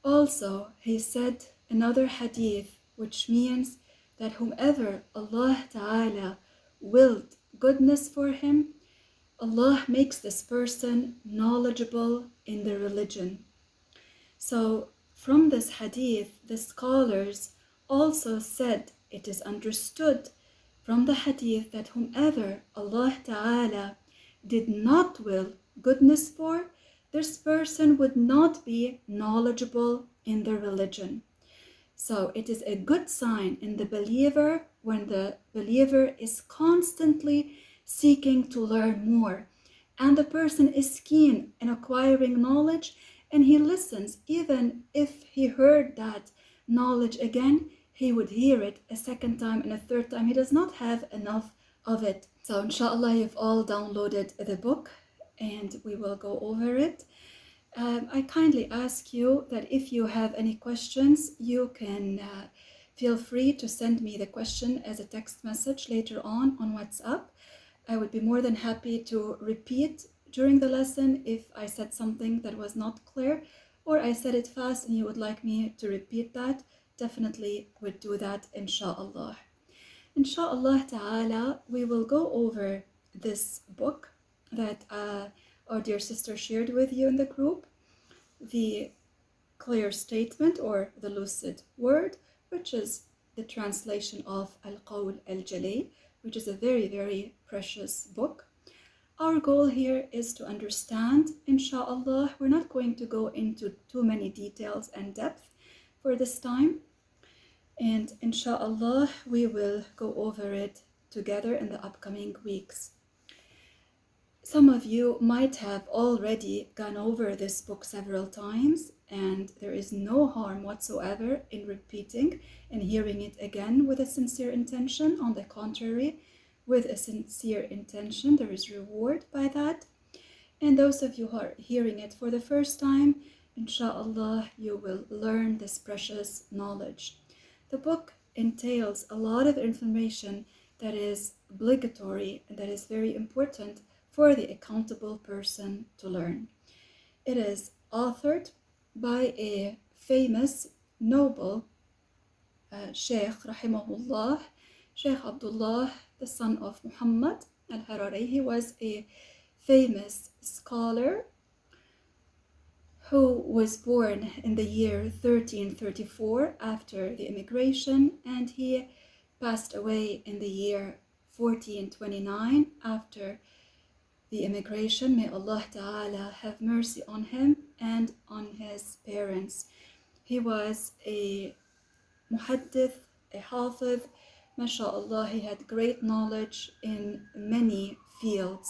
Also, he said another hadith, which means that whomever Allah Ta'ala willed goodness for him, Allah makes this person knowledgeable in the religion. So, from this hadith, the scholars also said it is understood from the hadith that whomever Allah Ta'ala did not will goodness for, this person would not be knowledgeable in the religion. So it is a good sign in the believer when the believer is constantly seeking to learn more, and the person is keen in acquiring knowledge, and he listens. Even if he heard that knowledge again, he would hear it a second time and a third time. He does not have enough of it. So inshallah, you've all downloaded the book and we will go over it. I kindly ask you that if you have any questions, you can feel free to send me the question as a text message later on WhatsApp. I would be more than happy to repeat during the lesson if I said something that was not clear, or I said it fast and you would like me to repeat that. Definitely would do that, inshallah. Inshallah ta'ala, we will go over this book that our dear sister shared with you in the group, the clear statement or the lucid word, which is the translation of Al-Qawl Al-Jali, which is a very, very precious book. Our goal here is to understand, inshallah. We're not going to go into too many details and depth for this time. And inshallah, we will go over it together in the upcoming weeks. Some of you might have already gone over this book several times, and there is no harm whatsoever in repeating and hearing it again with a sincere intention. On the contrary, with a sincere intention, there is reward by that. And those of you who are hearing it for the first time, inshallah, you will learn this precious knowledge. The book entails a lot of information that is obligatory and that is very important for the accountable person to learn. It is authored by a famous, noble Sheikh, rahimahullah, Sheikh Abdullah, the son of Muhammad al-Harari. He was a famous scholar who was born in the year 1334 after the immigration, and he passed away in the year 1429 after the immigration. May Allah Ta'ala have mercy on him and on his parents. He was a muhaddith, a hafiz, mashallah. He had great knowledge in many fields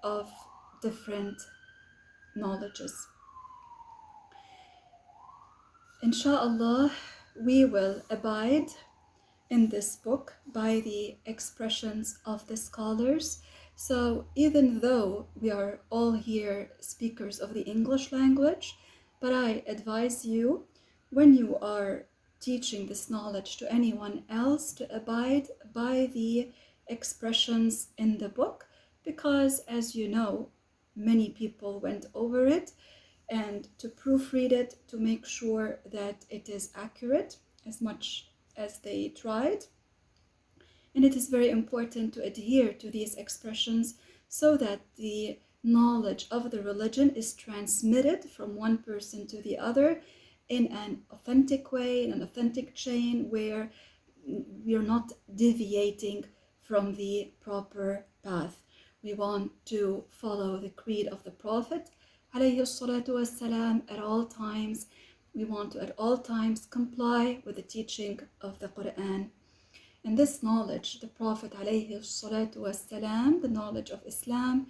of different knowledges. Inshallah, we will abide in this book by the expressions of the scholars. So even though we are all here speakers of the English language, but I advise you, when you are teaching this knowledge to anyone else, to abide by the expressions in the book, because as you know, many people went over it, and to proofread it to make sure that it is accurate as much as they tried. And it is very important to adhere to these expressions so that the knowledge of the religion is transmitted from one person to the other in an authentic way, in an authentic chain, where we are not deviating from the proper path. We want to follow the creed of the Prophet alayhi salatu wassalam at all times. We want to at all times comply with the teaching of the Quran. And this knowledge, the Prophet alayhi salatu wassalam, the knowledge of Islam,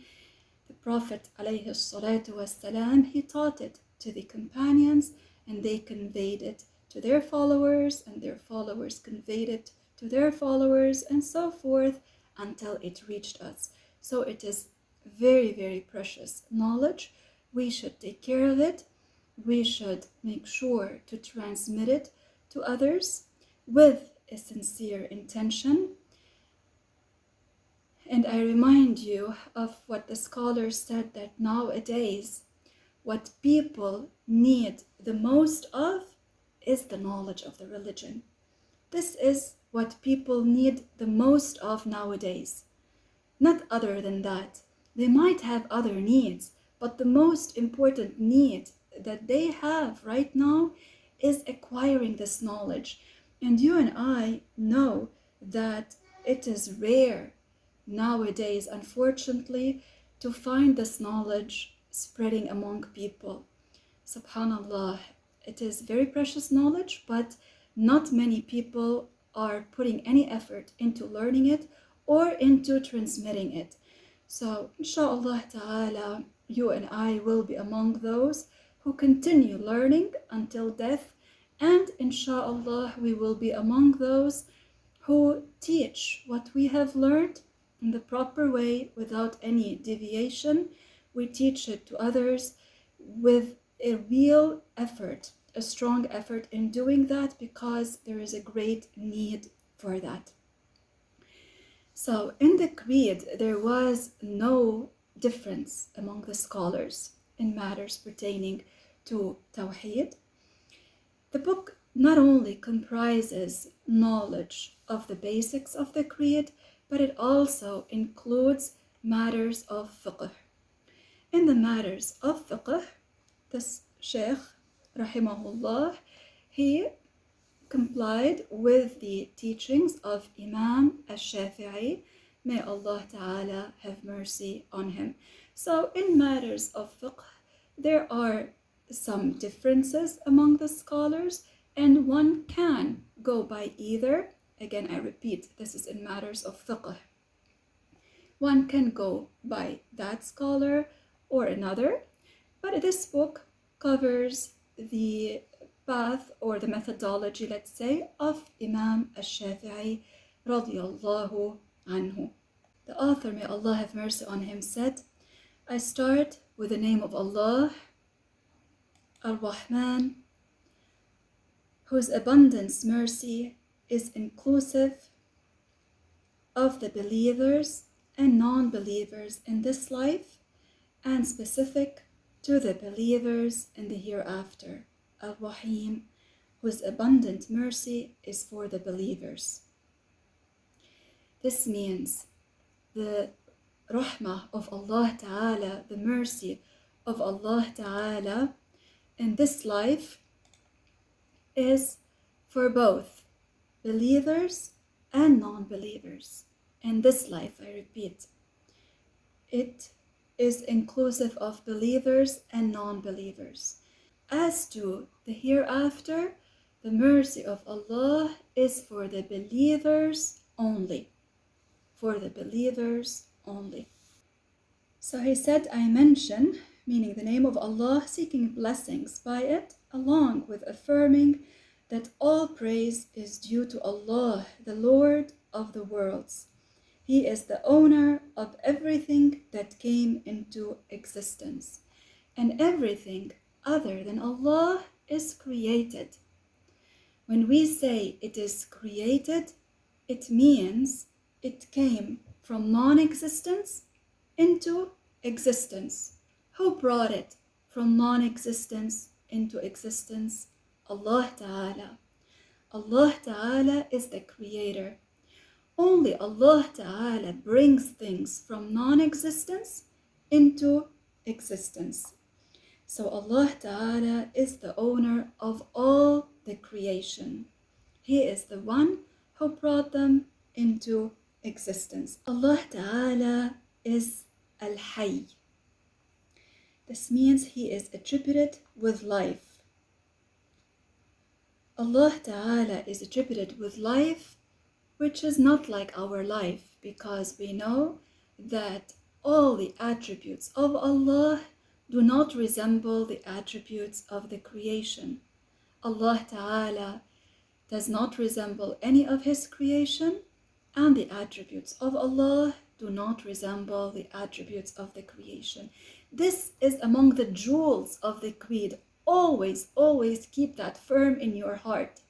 the Prophet alayhi salatu wassalam, he taught it to the companions, and they conveyed it to their followers, and their followers conveyed it to their followers, and so forth until it reached us. So it is very, very precious knowledge. We should take care of it. We should make sure to transmit it to others with a sincere intention. And I remind you of what the scholars said, that nowadays what people need the most of is the knowledge of the religion. This is what people need the most of nowadays. Not other than that. They might have other needs, but the most important need that they have right now is acquiring this knowledge. And you and I know that it is rare nowadays, unfortunately, to find this knowledge spreading among people. Subhanallah, it is very precious knowledge, but not many people are putting any effort into learning it or into transmitting it. So, inshallah ta'ala, you and I will be among those who continue learning until death, and inshallah, we will be among those who teach what we have learned in the proper way without any deviation. We teach it to others with a real effort, a strong effort in doing that, because there is a great need for that. So in the creed, there was no difference among the scholars in matters pertaining to Tawheed. The book not only comprises knowledge of the basics of the creed, but it also includes matters of fiqh. In the matters of fiqh, this Sheikh, rahimahullah, he complied with the teachings of Imam al-Shafi'i. May Allah Ta'ala have mercy on him. So in matters of fiqh, there are some differences among the scholars, and one can go by either. Again, I repeat, this is in matters of fiqh. One can go by that scholar or another, but this book covers the path or the methodology, let's say, of Imam al-Shafi'i radiyallahu anhu. The author, may Allah have mercy on him, said, I start with the name of Allah, Ar-Rahman, whose abundance mercy is inclusive of the believers and non-believers in this life, and specific to the believers in the hereafter. Al-Rahim, whose abundant mercy is for the believers. This means the rahmah of Allah Ta'ala, the mercy of Allah Ta'ala in this life is for both believers and non-believers. In this life, I repeat, it is inclusive of believers and non-believers. As to the hereafter, the mercy of Allah is for the believers only. For the believers only. So he said, I mention, meaning the name of Allah, seeking blessings by it, along with affirming that all praise is due to Allah, the Lord of the worlds. He is the owner of everything that came into existence, and everything other than Allah is created. When we say it is created, it means it came from non-existence into existence. Who brought it from non-existence into existence? Allah Ta'ala. Allah Ta'ala is the creator. Only Allah Ta'ala brings things from non-existence into existence. So Allah Ta'ala is the owner of all the creation. He is the one who brought them into existence. Allah Ta'ala is Al-Hayy. This means He is attributed with life. Allah Ta'ala is attributed with life, which is not like our life, because we know that all the attributes of Allah do not resemble the attributes of the creation. Allah Ta'ala does not resemble any of His creation, and the attributes of Allah do not resemble the attributes of the creation. This is among the jewels of the creed. Always, always keep that firm in your heart.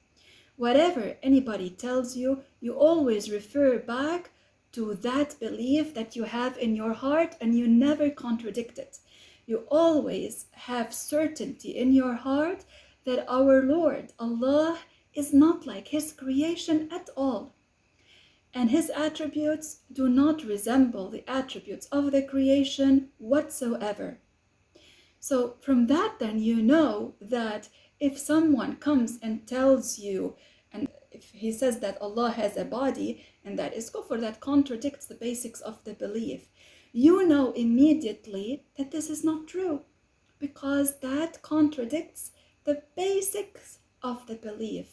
Whatever anybody tells you, you always refer back to that belief that you have in your heart, and you never contradict it. You always have certainty in your heart that our Lord, Allah, is not like His creation at all. And His attributes do not resemble the attributes of the creation whatsoever. So from that, then, you know that if someone comes and tells you, and if he says that Allah has a body, and that is kufr, that contradicts the basics of the belief, you know immediately that this is not true, because that contradicts the basics of the belief.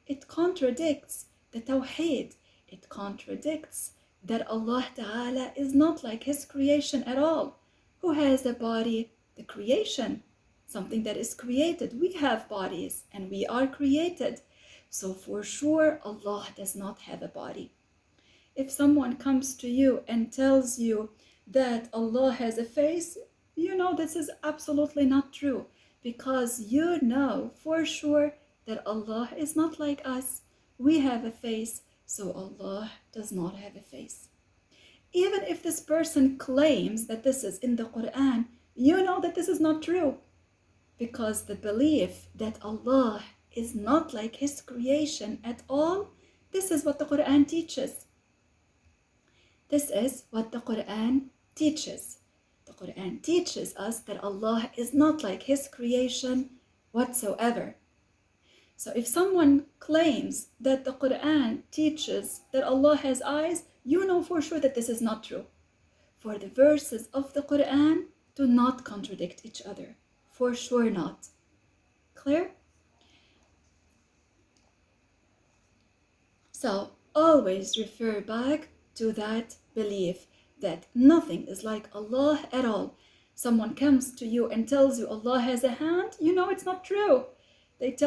It contradicts the Tawheed. It contradicts that Allah Ta'ala is not like His creation at all. Who has a body? The creation, something that is created. We have bodies and we are created. So for sure, Allah does not have a body. If someone comes to you and tells you that Allah has a face, you know this is absolutely not true, because you know for sure that Allah is not like us. We have a face, so Allah does not have a face. Even if this person claims that this is in the Quran, you know that this is not true, because the belief that Allah is not like His creation at all, this is what the Quran teaches. This is what the Quran teaches. The Quran teaches us that Allah is not like His creation whatsoever. So if someone claims that the Quran teaches that Allah has eyes, you know for sure that this is not true. For the verses of the Quran do not contradict each other. For sure not. Clear? So always refer back to that belief that nothing is like Allah at all. Someone comes to you and tells you Allah has a hand, you know it's not true. If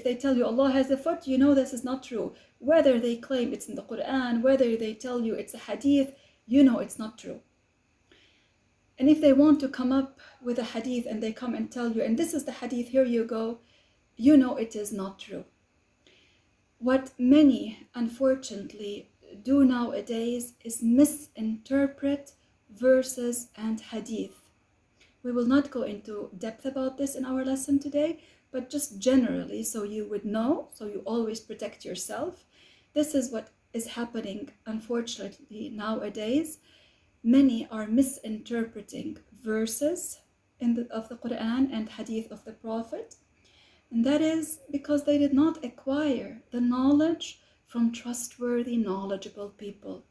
they tell you Allah has a foot, you know this is not true. Whether they claim it's in the Quran, whether they tell you it's a hadith, you know it's not true. And if they want to come up with a hadith and they come and tell you, and this is the hadith, here you go, you know it is not true. What many, unfortunately, do nowadays is misinterpret verses and hadith. We will not go into depth about this in our lesson today, but just generally, so you would know, so you always protect yourself. This is what is happening, unfortunately, nowadays. Many are misinterpreting verses of the Quran and hadith of the Prophet. And that is because they did not acquire the knowledge from trustworthy, knowledgeable people.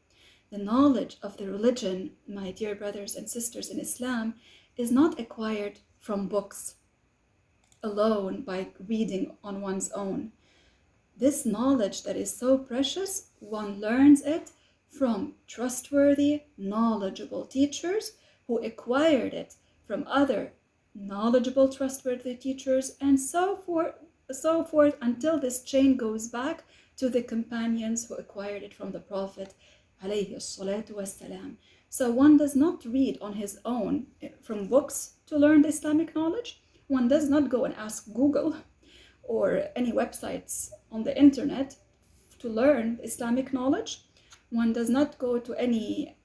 The knowledge of the religion, my dear brothers and sisters in Islam, is not acquired from books alone by reading on one's own. This knowledge that is so precious, one learns it from trustworthy, knowledgeable teachers who acquired it from other knowledgeable, trustworthy teachers, and so forth until this chain goes back to the companions who acquired it from the Prophet alayhi salatu wassalam. So one does not read on his own from books to learn the Islamic knowledge. One does not go and ask Google or any websites on the internet to learn Islamic knowledge. One does not go to any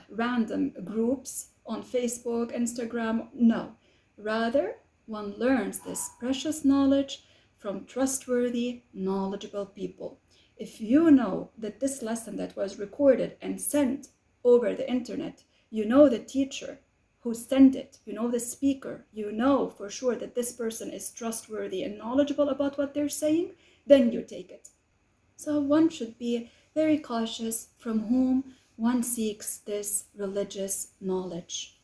random groups on Facebook, Instagram. No. Rather, one learns this precious knowledge from trustworthy, knowledgeable people. If you know that this lesson that was recorded and sent over the internet, you know the teacher who sent it, you know the speaker, you know for sure that this person is trustworthy and knowledgeable about what they're saying, then you take it. So one should be very cautious from whom one seeks this religious knowledge.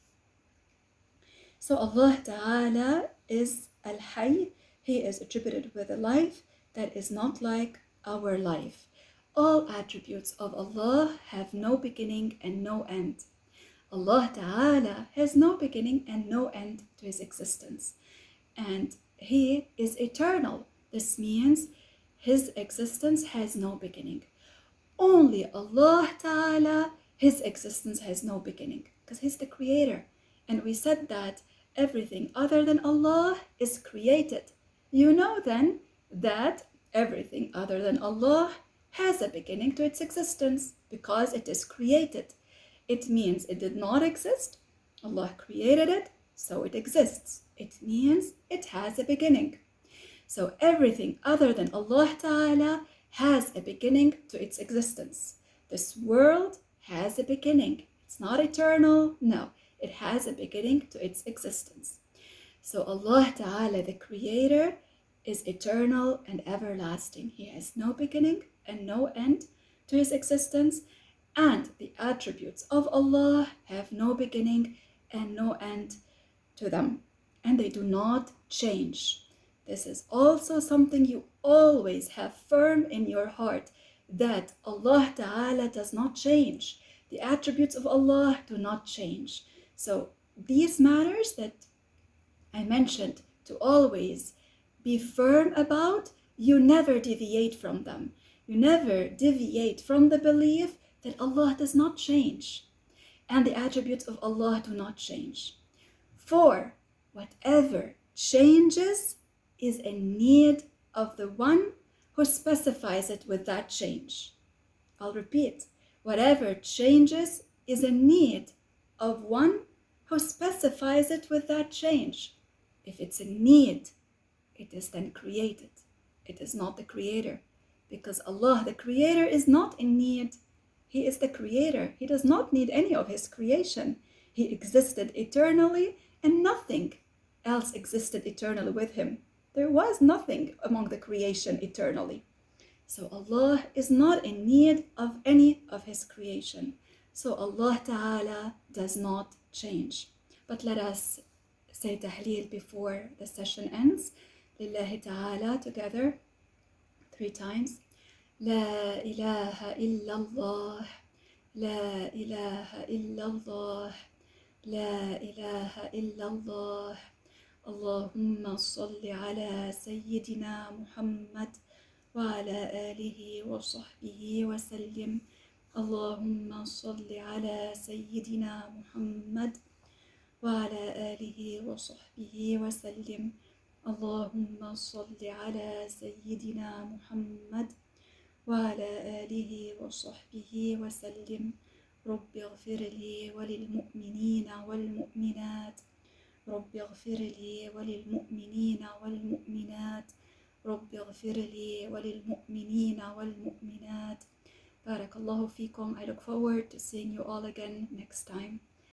So Allah Ta'ala is Al-Hayy. He is attributed with a life that is not like our life. All attributes of Allah have no beginning and no end. Allah Ta'ala has no beginning and no end to His existence. And He is eternal. This means His existence has no beginning. Only Allah Ta'ala, His existence has no beginning, because He's the creator. And we said that everything other than Allah is created. You know then that everything other than Allah has a beginning to its existence because it is created. It means it did not exist. Allah created it, so it exists. It means it has a beginning. So everything other than Allah Ta'ala has a beginning to its existence. This world has a beginning. It's not eternal. No, it has a beginning to its existence. So Allah Ta'ala, the Creator, is eternal and everlasting. He has no beginning and no end to his existence. And the attributes of Allah have no beginning and no end to them. And they do not change. This is also something you always have firm in your heart, that Allah Ta'ala does not change. The attributes of Allah do not change. So these matters that I mentioned to always be firm about, you never deviate from them. You never deviate from the belief that Allah does not change and the attributes of Allah do not change. For whatever changes is a need of the one who specifies it with that change. I'll repeat, whatever changes is a need of one who specifies it with that change. If it's a need, it is then created. It is not the creator, because Allah, the creator, is not in need. He is the creator. He does not need any of his creation. He existed eternally and nothing else existed eternally with him. There was nothing among the creation eternally. So Allah is not in need of any of his creation. So Allah Ta'ala does not change. But let us say tahleel before the session ends. Lillahi Ta'ala together 3 times. La ilaha illallah. La ilaha illallah. La ilaha illallah. Allahumma salli ala Sayyidina Muhammad wa ala alihi wa sahbihi wa sallim. Allahumma salli ala Sayyidina Muhammad wa ala alihi wa sahbihi wa sallim. Allahumma salli ala Sayyidina Muhammad wa ala alihi wa sahbihi wa sallim. رب اغفر لي وللمؤمنين والمؤمنات رب اغفر لي وللمؤمنين والمؤمنات رب اغفر لي وللمؤمنين والمؤمنات. بارك الله فيكم. I look forward to seeing you all again next time.